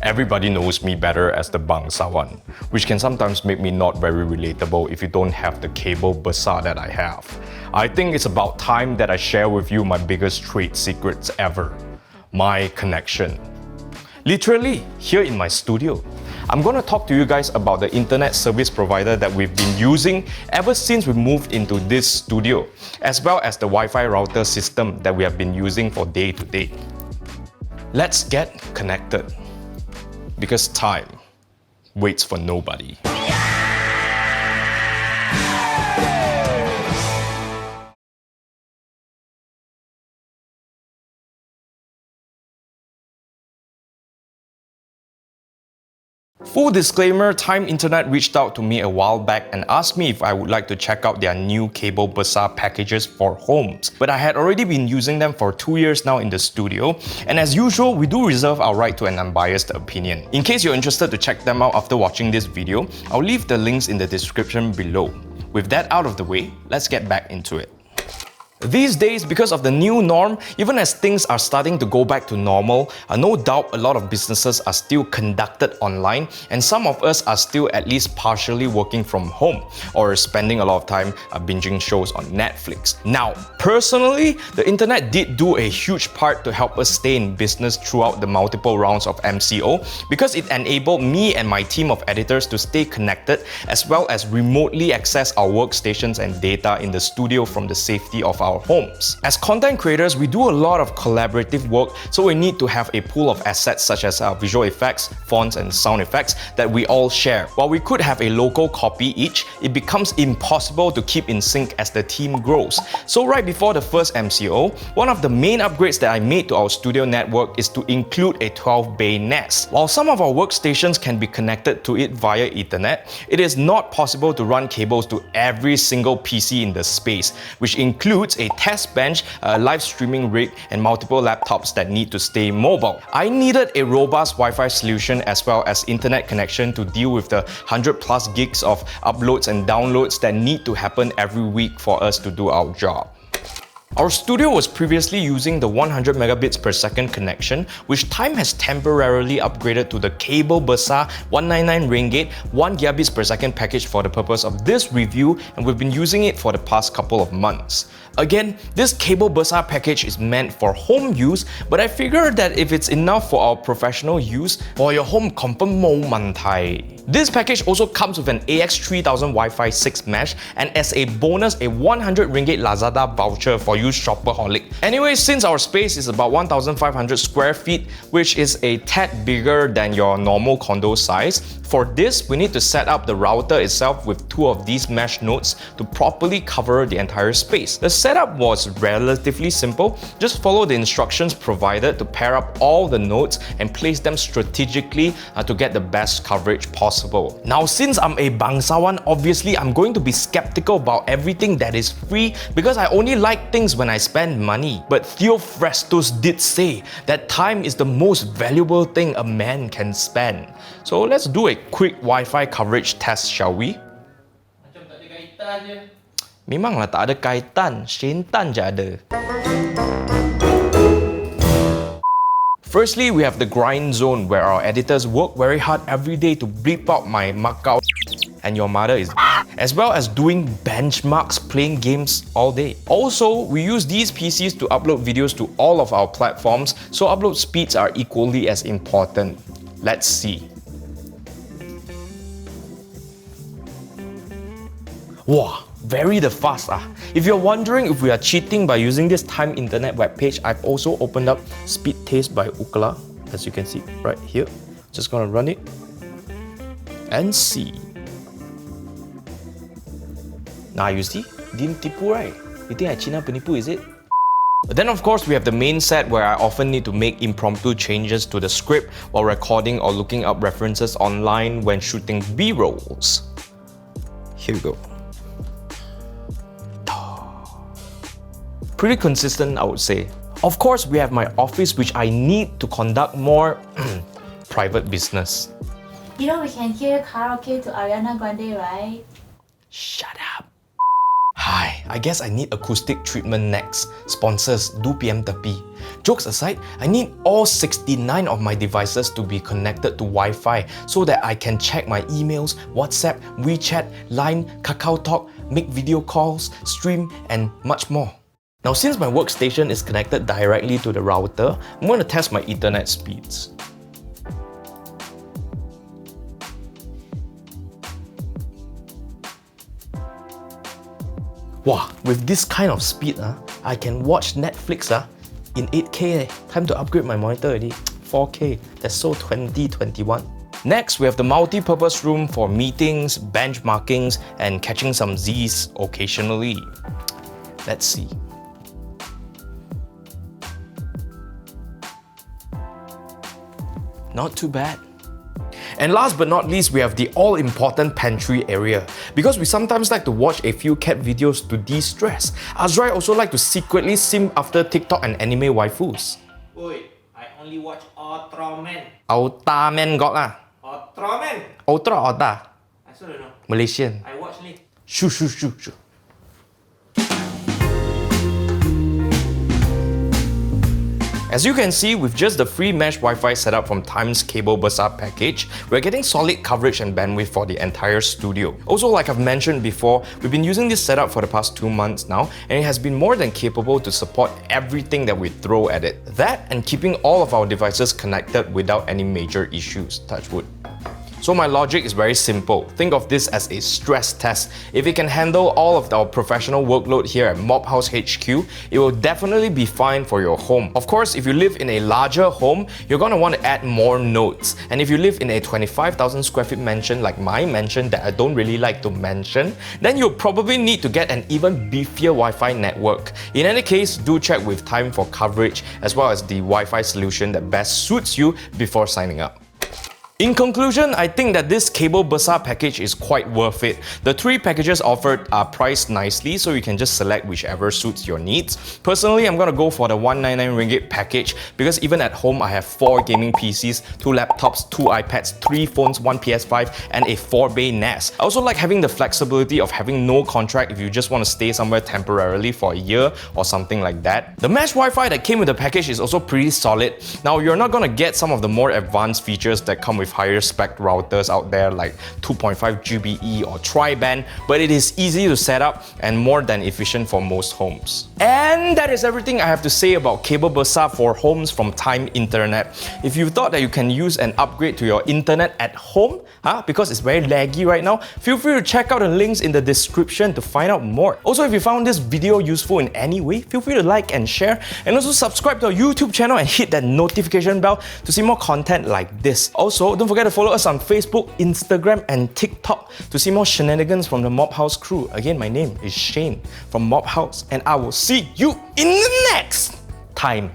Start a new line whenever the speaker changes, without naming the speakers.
Everybody knows me better as the Bangsawan, which can sometimes make me not very relatable if you don't have the Kabel Besar that I have. I think it's about time that I share with you my biggest trade secrets ever. My connection. Literally, here in my studio. I'm going to talk to you guys about the internet service provider that we've been using ever since we moved into this studio, as well as the Wi-Fi router system that we have been using for day to day. Let's get connected. Because time waits for nobody. Full disclaimer, Time Internet reached out to me a while back and asked me if I would like to check out their new Kabel Besar packages for homes. But I had already been using them for 2 years now in the studio, and as usual, we do reserve our right to an unbiased opinion. In case you're interested to check them out after watching this video, I'll leave the links in the description below. With that out of the way, let's get back into it. These days, because of the new norm, even as things are starting to go back to normal, no doubt a lot of businesses are still conducted online, and some of us are still at least partially working from home or spending a lot of time binging shows on Netflix. Now, personally, the internet did do a huge part to help us stay in business throughout the multiple rounds of MCO because it enabled me and my team of editors to stay connected as well as remotely access our workstations and data in the studio from the safety of our homes. As content creators, we do a lot of collaborative work, so we need to have a pool of assets such as visual effects, fonts, and sound effects that we all share. While we could have a local copy each, it becomes impossible to keep in sync as the team grows. So right before the first MCO, one of the main upgrades that I made to our studio network is to include a 12-bay nest. While some of our workstations can be connected to it via Ethernet, it is not possible to run cables to every single PC in the space, which includes a test bench, a live streaming rig, and multiple laptops that need to stay mobile. I needed a robust Wi-Fi solution as well as internet connection to deal with the 100+ gigs of uploads and downloads that need to happen every week for us to do our job. Our studio was previously using the 100 megabits per second connection, which Time has temporarily upgraded to the Kabel Besar 199 ringgit 1 gigabits per second package for the purpose of this review, and we've been using it for the past couple of months. Again, this Kabel Besar package is meant for home use, but I figured that if it's enough for our professional use, for your home confirm mo mantai. This package also comes with an AX3000 Wi-Fi 6 mesh, and as a bonus, a 100 ringgit Lazada voucher for you shopaholic. Anyway, since our space is about 1,500 square feet, which is a tad bigger than your normal condo size, for this, we need to set up the router itself with 2 of these mesh nodes to properly cover the entire space. The setup was relatively simple. Just follow the instructions provided to pair up all the nodes and place them strategically to get the best coverage possible. Now, since I'm a Bangsawan, obviously I'm going to be skeptical about everything that is free because I only like things when I spend money. But Theophrastus did say that time is the most valuable thing a man can spend. So let's do a quick Wi-Fi coverage test, shall we?
Macam tak ada kaitan je.
Memanglah tak ada kaitan, syaitan je ada. Firstly, we have the grind zone where our editors work very hard every day to bleep out my Macau and your mother is as well as doing benchmarks playing games all day. Also, we use these PCs to upload videos to all of our platforms, so upload speeds are equally as important. Let's see. Wow, very fast. If you're wondering if we are cheating by using this Time Internet webpage, I've also opened up Speed Taste by Ookla, as you can see right here. Just gonna run it and see. Now you see, didn't tipu, right? You think I China penipu, is it? But then of course we have the main set where I often need to make impromptu changes to the script while recording or looking up references online when shooting B-rolls. Here we go. Pretty consistent, I would say. Of course, we have my office, which I need to conduct more private business.
You know we can hear karaoke to Ariana Grande, right?
Shut up. Hi, I guess I need acoustic treatment next. Sponsors, do PM Tepi. Jokes aside, I need all 69 of my devices to be connected to Wi-Fi so that I can check my emails, WhatsApp, WeChat, Line, KakaoTalk, make video calls, stream, and much more. Now, since my workstation is connected directly to the router, I'm going to test my Ethernet speeds. Wow, with this kind of speed, I can watch Netflix in 8K. Time to upgrade my monitor already. 4K. That's so 2021. Next, we have the multi-purpose room for meetings, benchmarkings, and catching some Z's occasionally. Let's see. Not too bad. And last but not least, we have the all-important pantry area. Because we sometimes like to watch a few cat videos to de-stress. Azrai also like to secretly simp after TikTok and anime waifus.
Oi, I only watch Ultraman.
Ultraman got lah.
Ultraman?
Ultra Ultra.
I also don't know.
Malaysian.
I watch ni.
Shoo shoo shoo shoo. As you can see, with just the free mesh Wi-Fi setup from Time's Kabel Besar package, we're getting solid coverage and bandwidth for the entire studio. Also, like I've mentioned before, we've been using this setup for the past 2 months now, and it has been more than capable to support everything that we throw at it. That and keeping all of our devices connected without any major issues, touch wood. So my logic is very simple. Think of this as a stress test. If it can handle all of our professional workload here at Mop House HQ, it will definitely be fine for your home. Of course, if you live in a larger home, you're gonna want to add more nodes. And if you live in a 25,000 square feet mansion like my mansion that I don't really like to mention, then you'll probably need to get an even beefier Wi-Fi network. In any case, do check with Time for coverage as well as the Wi-Fi solution that best suits you before signing up. In conclusion, I think that this Kabel Besar package is quite worth it. The 3 packages offered are priced nicely, so you can just select whichever suits your needs. Personally, I'm gonna go for the 199 ringgit package because even at home, I have 4 gaming PCs, 2 laptops, 2 iPads, 3 phones, 1 PS5, and a 4-bay NAS. I also like having the flexibility of having no contract if you just want to stay somewhere temporarily for a year or something like that. The mesh Wi-Fi that came with the package is also pretty solid. Now, you're not gonna get some of the more advanced features that come with higher spec routers out there like 2.5 GBE or tri-band, but it is easy to set up and more than efficient for most homes. And that is everything I have to say about Kabel Besar for homes from Time Internet. If you thought that you can use an upgrade to your internet at home, because it's very laggy right now, feel free to check out the links in the description to find out more. Also, if you found this video useful in any way, feel free to like and share, and also subscribe to our YouTube channel and hit that notification bell to see more content like this. Also, don't forget to follow us on Facebook, Instagram, and TikTok to see more shenanigans from the Mop House crew. Again, my name is Shane from Mop House, and I will see you in the next time.